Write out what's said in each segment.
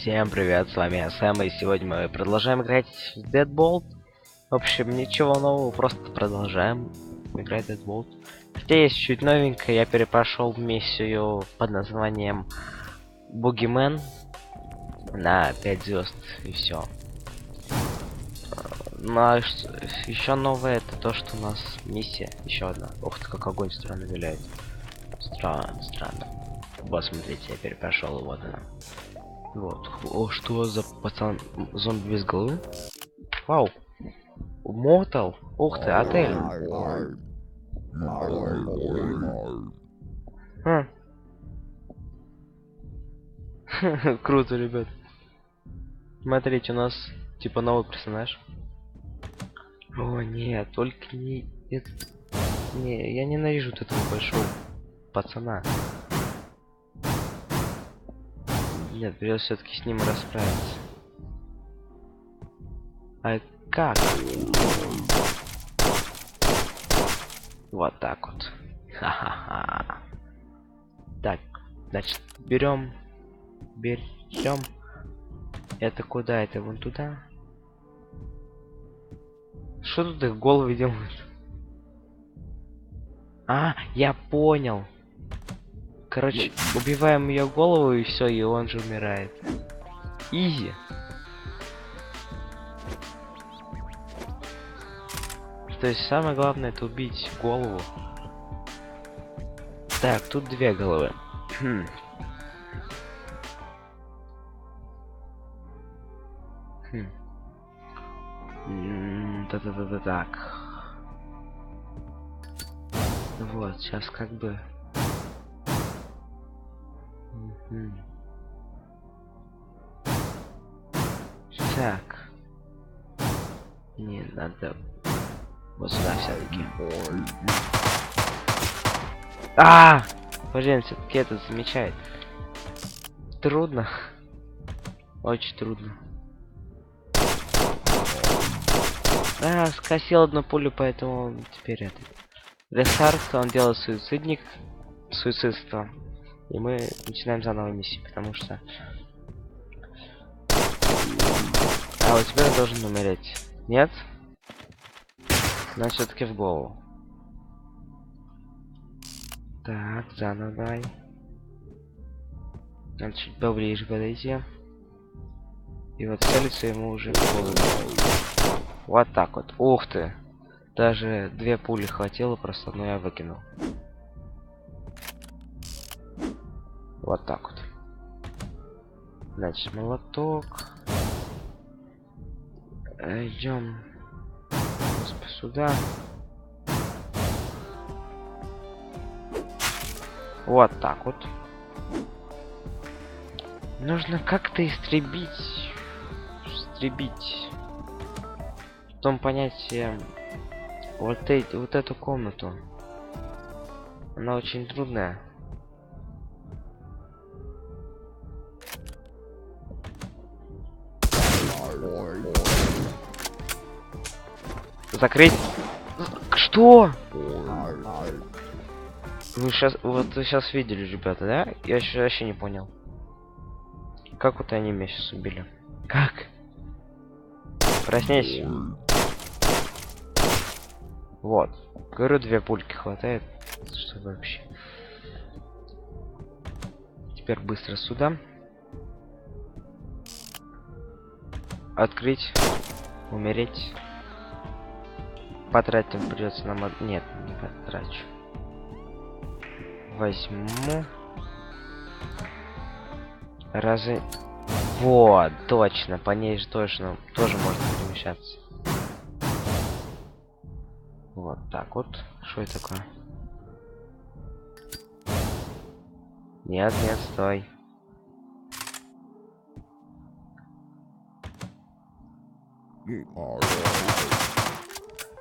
Всем привет, с вами я Сэм, и сегодня мы продолжаем играть в Deadbolt. В общем, ничего нового, просто продолжаем играть в Deadbolt. Хотя есть чуть новенькое, я перепрошел миссию под названием Boogeyman на 5 звезд, и все. Ну а еще новое это то, что у нас миссия еще одна. Ух ты, как огонь странно виляет. Странно. Вот, смотрите, я перепрошел, вот она. Вот. О, что за пацан? Зомби без головы? Вау. Мотал. Ух ты, отель. Круто, ребят. Смотрите, у нас типа новый персонаж. О, нет, только не... Не, я ненавижу вот этого большого пацана. Нет, придется все-таки с ним расправиться. А как? Вот так вот. Ха-ха-ха. Так, значит, берем. Это куда? Это вон туда? Что тут их головы делают? А, я понял. Короче, убиваем ее голову и все, и он же умирает. Изи. То есть самое главное это убить голову. Так, тут две головы. Так. Вот, сейчас как бы. Так. Не надо. Вот сюда все-таки. Блин, все-таки это замечает. Трудно. Очень трудно. Скосил одну пулю, поэтому теперь это. Рестарт, он делает суицидство. И мы начинаем заново миссию, потому что... А у тебя должен умереть. Нет? Значит, все-таки в голову. Так, заново давай. Надо чуть поближе подойти. И вот целиться ему уже в голову. Вот так вот. Ух ты! Даже две пули хватило, просто одну я выкинул. Вот так вот. Значит, молоток. Идем сюда. Вот так вот. Нужно как-то истребить. В том понятии вот эту комнату. Она очень трудная. Закрыть. Что? Вы сейчас видели, ребята, да? Я еще вообще не понял. Как вот они меня сейчас убили? Как? Проснись. Вот. Говорю, две пульки хватает. Что вообще? Теперь быстро сюда. Открыть. Умереть. Потратим придется нам... Нет, не потрачу. Возьму. Вот, точно. По ней же точно тоже можно перемещаться. Вот так вот. Что это такое? Нет, стой.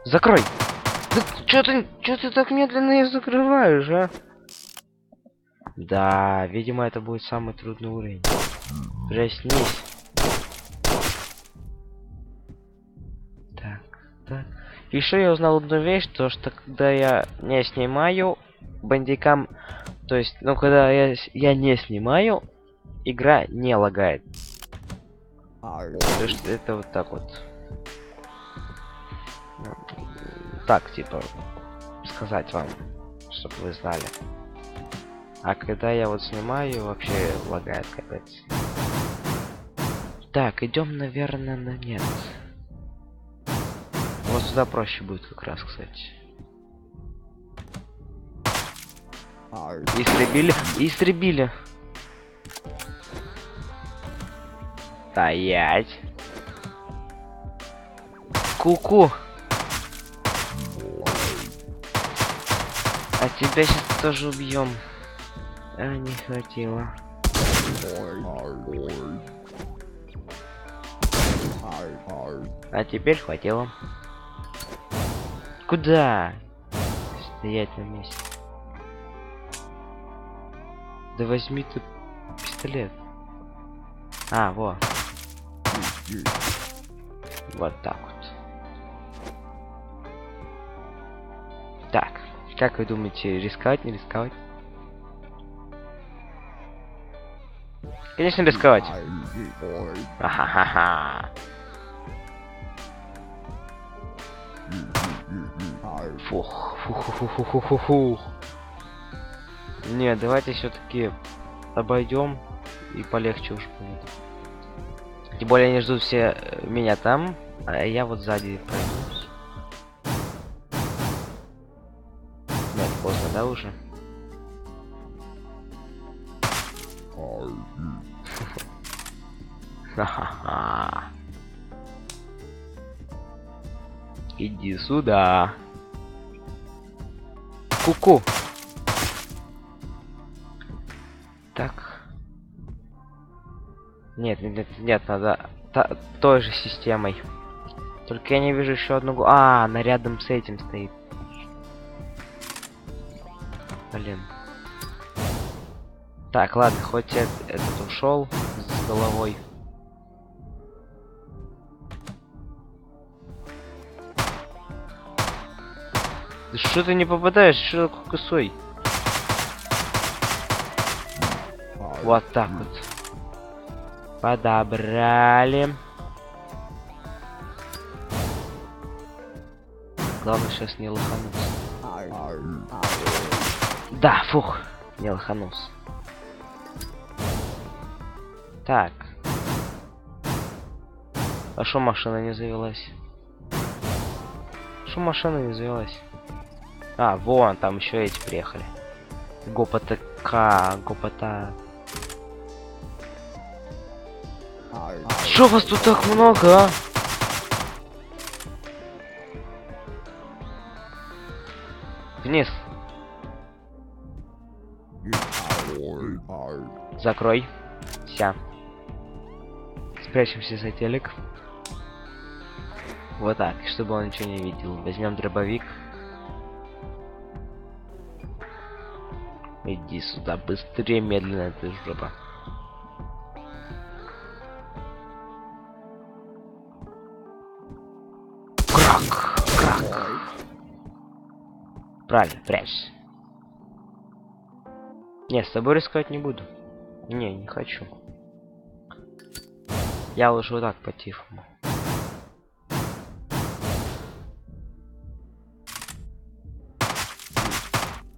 Закрой! Да чё ты так медленно ее закрываешь, а? Да, видимо, это будет самый трудный уровень. Проснись. Так. Еще я узнал одну вещь, то что когда я не снимаю бандикам, то есть, ну когда я не снимаю, игра не лагает. То есть это вот так вот. Ну, так, типа, сказать вам, чтобы вы знали. А когда я вот снимаю, вообще лагает капец. Так, идем, наверное, на нет. Вот сюда проще будет как раз, кстати. Истребили, истребили. Стоять. Ку-ку. А тебя сейчас тоже убьем. А, не хватило. А теперь хватило. Куда? Стоять на месте. Да возьми ты пистолет. А, во. Вот так вот. Так, как вы думаете, рисковать, не рисковать? Конечно, рисковать. Ха-ха-ха. Фух, фух. Не, давайте все-таки обойдем и полегче уж будет. Тем более они ждут все меня там, а я вот сзади пройдусь. Нет, поздно, да, уже? Ха-ха-ха. Иди сюда. Ку-ку. Так. Нет, надо той же системой. Только я не вижу еще одну. А, она рядом с этим стоит. Блин. Так, ладно, хоть этот ушел с головой. Да что ты не попадаешь? Что такой косой? Вот так вот. Подобрали. Главное сейчас не лохануться. Да, фух, не лоханулся. Так. А шо машина не завелась? Шо машина не завелась? А, вон, там еще эти приехали. Гопота. Чё вас тут так много, а? Вниз. Закрой. Вся. Спрячемся за телек. Вот так, чтобы он ничего не видел. Возьмем дробовик. Иди сюда, быстрее, медленно, ты жопа. Крак. Правильно, прячься. Не, с тобой рисковать не буду. Не хочу. Я лучше вот так по-тихому.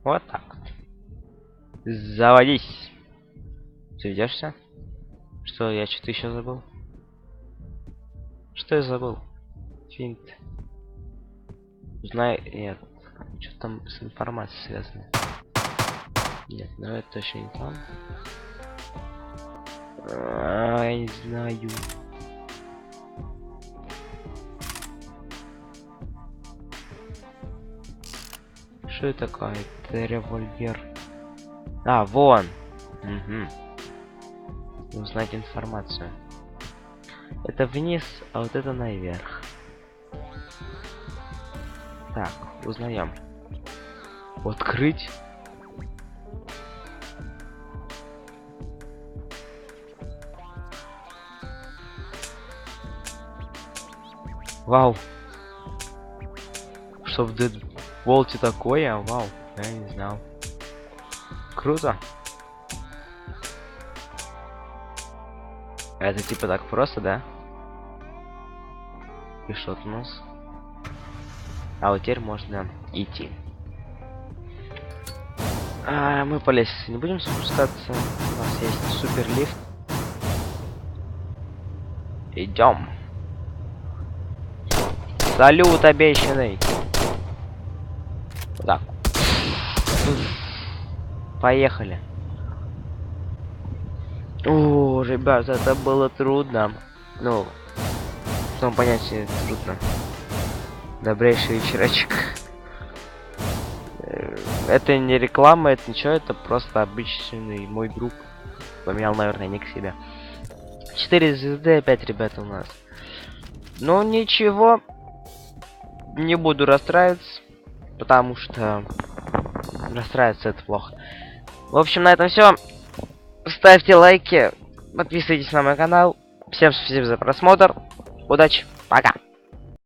Вот так вот. Заводись. Заведешься? Что, я что-то еще забыл? Что я забыл? Финт. Узнай... Нет. Что там с информацией связано? Нет, ну это точно не там. Я не знаю. Что это такое? Это револьвер. А, вон. Угу. Узнать информацию. Это вниз, а вот это наверх. Так, узнаем. Открыть. Вау. Что в Dead Vault такое? Вау. Я не знал. Круто. Это типа так просто, да? И что у нас? А вот теперь можно идти. Мы по лестнице не будем спускаться. У нас есть супер лифт. Идем. Салют обещанный. Так. Поехали. О, ребят, это было трудно. Ну, в том понятии трудно. Добрейший вечерочек. Это не реклама, это ничего, это просто обычный мой друг. Поменял, наверное, ник себе. 4 звезды опять, ребята, у нас. Ну, ничего. Не буду расстраиваться, потому что расстраиваться это плохо. В общем, на этом все. Ставьте лайки, подписывайтесь на мой канал. Всем спасибо за просмотр. Удачи, пока.